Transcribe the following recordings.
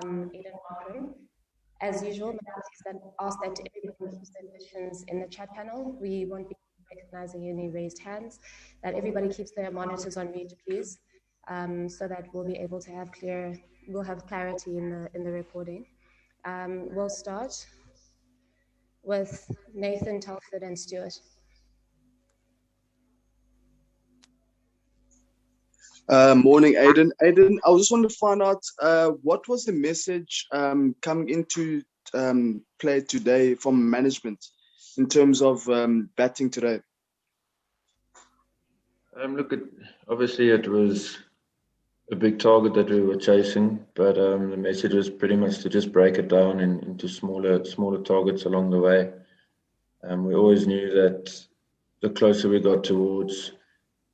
Aiden Markram. As usual, Madam President asked that everybody keeps their questions in the chat panel. We won't be recognizing any raised hands, that everybody keeps their monitors on mute, please, so that we'll be able to have clarity in the recording. We'll start with Nathan, Telford, and Stuart. Morning, Aiden. Aiden, I just wanted to find out what was the message coming into play today from management in terms of batting today? Look, obviously it was a big target that we were chasing, but the message was pretty much to just break it down into smaller targets along the way. We always knew that the closer we got towards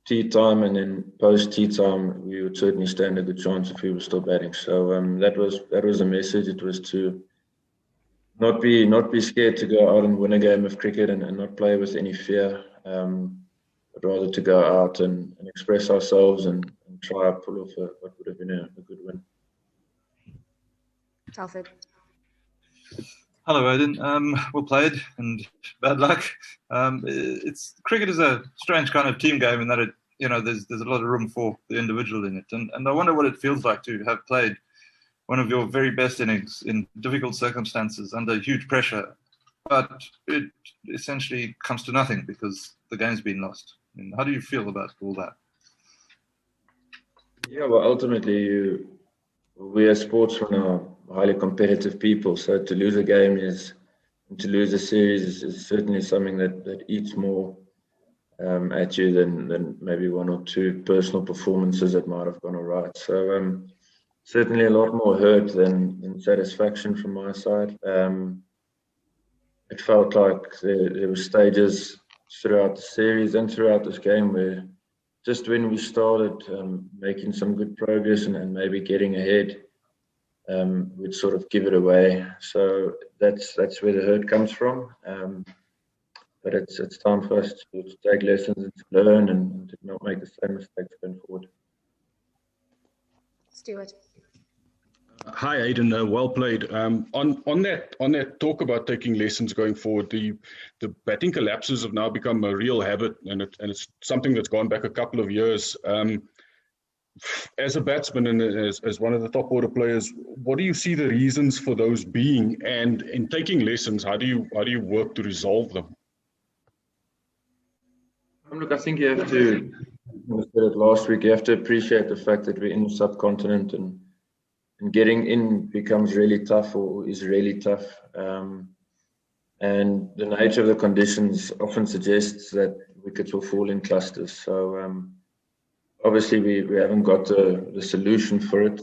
tea time and then post tea time, we would certainly stand a good chance if we were still batting. So that was the message. It was to not be scared to go out and win a game of cricket and not play with any fear, but rather to go out and express ourselves and try to pull off what would have been a good win. Telford. Hello, Aiden. Well played and bad luck. Cricket is a strange kind of team game in that there's a lot of room for the individual in it, and I wonder what it feels like to have played one of your very best innings in difficult circumstances under huge pressure, but it essentially comes to nothing because the game's been lost. I mean, how do you feel about all that? Yeah, well, ultimately, we as sportsmen are highly competitive people, so to lose a game to lose a series is certainly something that eats more at you than maybe one or two personal performances that might have gone all right. So certainly a lot more hurt than satisfaction from my side. It felt like there were stages throughout the series and throughout this game where just when we started making some good progress and maybe getting ahead, we'd sort of give it away. So that's where the hurt comes from. But it's time for us to take lessons and to learn and to not make the same mistakes going forward. Stuart. Hi, Aiden. Well played. On that talk about taking lessons going forward, the batting collapses have now become a real habit, and it's something that's gone back a couple of years. As a batsman and as one of the top order players, what do you see the reasons for those being? And in taking lessons, how do you work to resolve them? Look, I think you have to, I said it last week, you have to appreciate the fact that we're in the subcontinent and getting in becomes really tough or is really tough. And the nature of the conditions often suggests that wickets will fall in clusters. So obviously we haven't got the solution for it,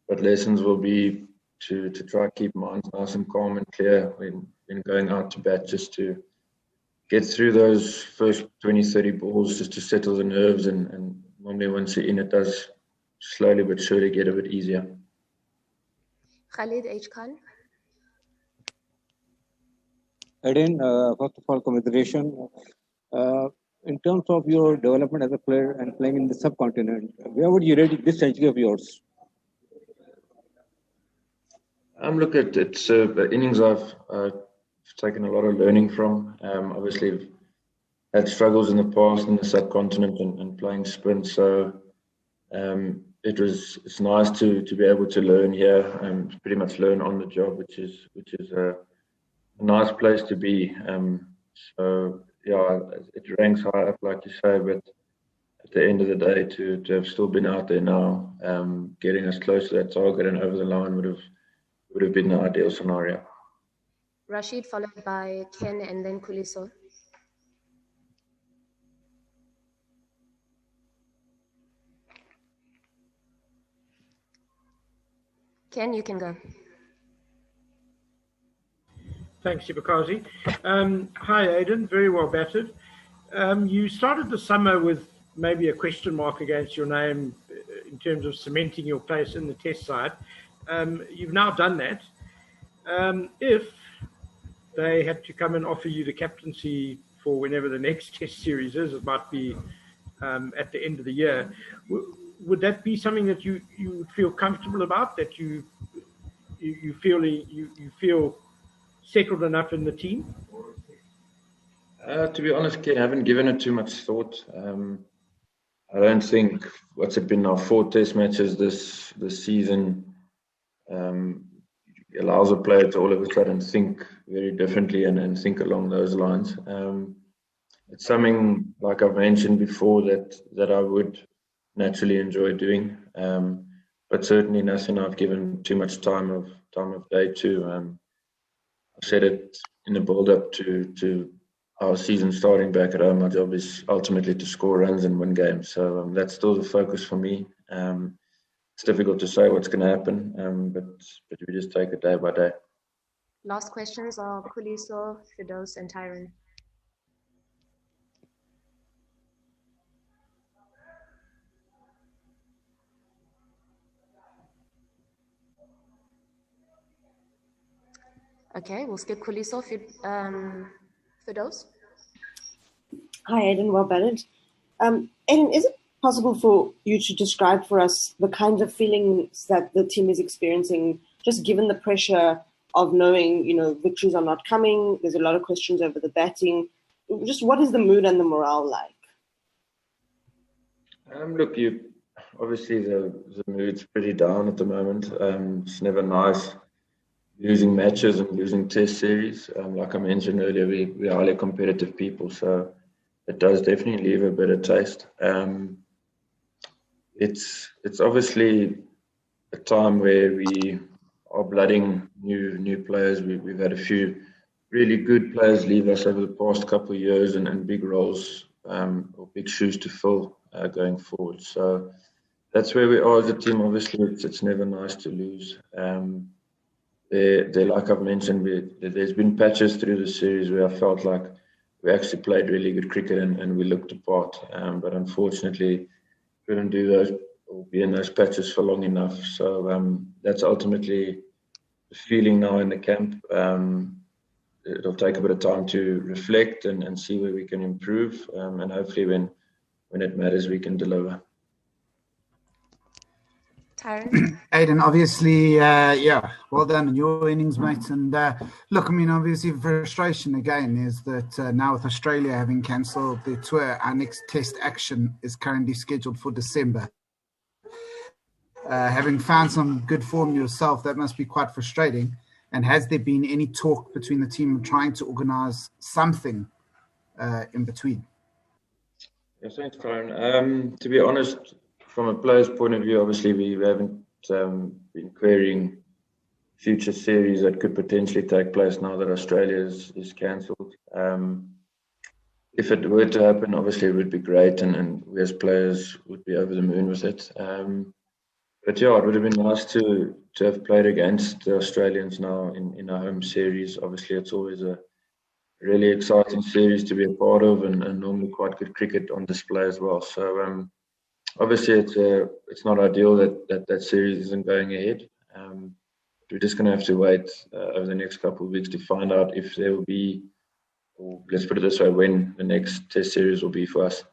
but lessons will be to try to keep minds nice and calm and clear when going out to bat, just to get through those first 20, 30 balls, just to settle the nerves, and normally once you're in, it does slowly but surely get a bit easier. Khalid H. Khan. Aiden, first of all, congratulations. In terms of your development as a player and playing in the subcontinent, where would you rate this century of yours? Look, it's innings I've taken a lot of learning from. Obviously, I've had struggles in the past in the subcontinent and playing sprint, so it's nice to be able to learn here and pretty much learn on the job, which is a nice place to be. So yeah, it ranks high up, like you say, but at the end of the day, to have still been out there now, getting us close to that target and over the line would have been the ideal scenario. Rashid, followed by Ken and then Kuliso. Ken, you can go. Thanks, Shibakazi. Hi, Aiden. Very well batted. You started the summer with maybe a question mark against your name in terms of cementing your place in the test side. You've now done that. If they had to come and offer you the captaincy for whenever the next test series is, it might be at the end of the year, would that be something that you feel comfortable about? That you feel settled enough in the team? To be honest, Ken, I haven't given it too much thought. I don't think what's it been now 4 test matches this season allows a player to all of a sudden think very differently and think along those lines. It's something, like I've mentioned before, that I would naturally enjoy doing, but certainly nothing I've given too much time of day to. I said it in the build-up to our season starting back at home. My job is ultimately to score runs and win games, so that's still the focus for me. It's difficult to say what's going to happen, but we just take it day by day. Last questions are Khuliso, Fidos, and Tyron. Okay, we'll skip Khuliso. Fidos. Hi, Aiden. Well balanced. Aiden, is it possible for you to describe for us the kinds of feelings that the team is experiencing, just given the pressure of knowing, victories are not coming? There's a lot of questions over the batting. Just what is the mood and the morale like? Look, obviously the mood's pretty down at the moment. It's never nice losing matches and losing test series. Like I mentioned earlier, we're highly competitive people, so it does definitely leave a bitter taste. It's obviously a time where we are blooding new players. We've had a few really good players leave us over the past couple of years, and big roles or big shoes to fill going forward. So that's where we are as a team. Obviously, it's never nice to lose. Like I've mentioned, there's been patches through the series where I felt like we actually played really good cricket and we looked apart. But unfortunately, couldn't do those or be in those patches for long enough. So that's ultimately the feeling now in the camp. It'll take a bit of time to reflect and see where we can improve. And hopefully when it matters, we can deliver. Tyron? Aiden, obviously, well done in your innings, mate. And look, I mean, obviously, the frustration again is that now with Australia having cancelled their tour, our next test action is currently scheduled for December. Having found some good form yourself, that must be quite frustrating. And has there been any talk between the team trying to organise something in between? Yes, thanks, Tyron. To be honest, from a player's point of view, obviously we haven't been querying future series that could potentially take place now that Australia is cancelled. If it were to happen, obviously it would be great, and we as players would be over the moon with it. But yeah, it would have been nice to have played against the Australians now in our home series. Obviously, it's always a really exciting series to be a part of, and normally quite good cricket on display as well. So obviously, it's not ideal that series isn't going ahead. We're just going to have to wait over the next couple of weeks to find out if there will be, or let's put it this way, when the next test series will be for us.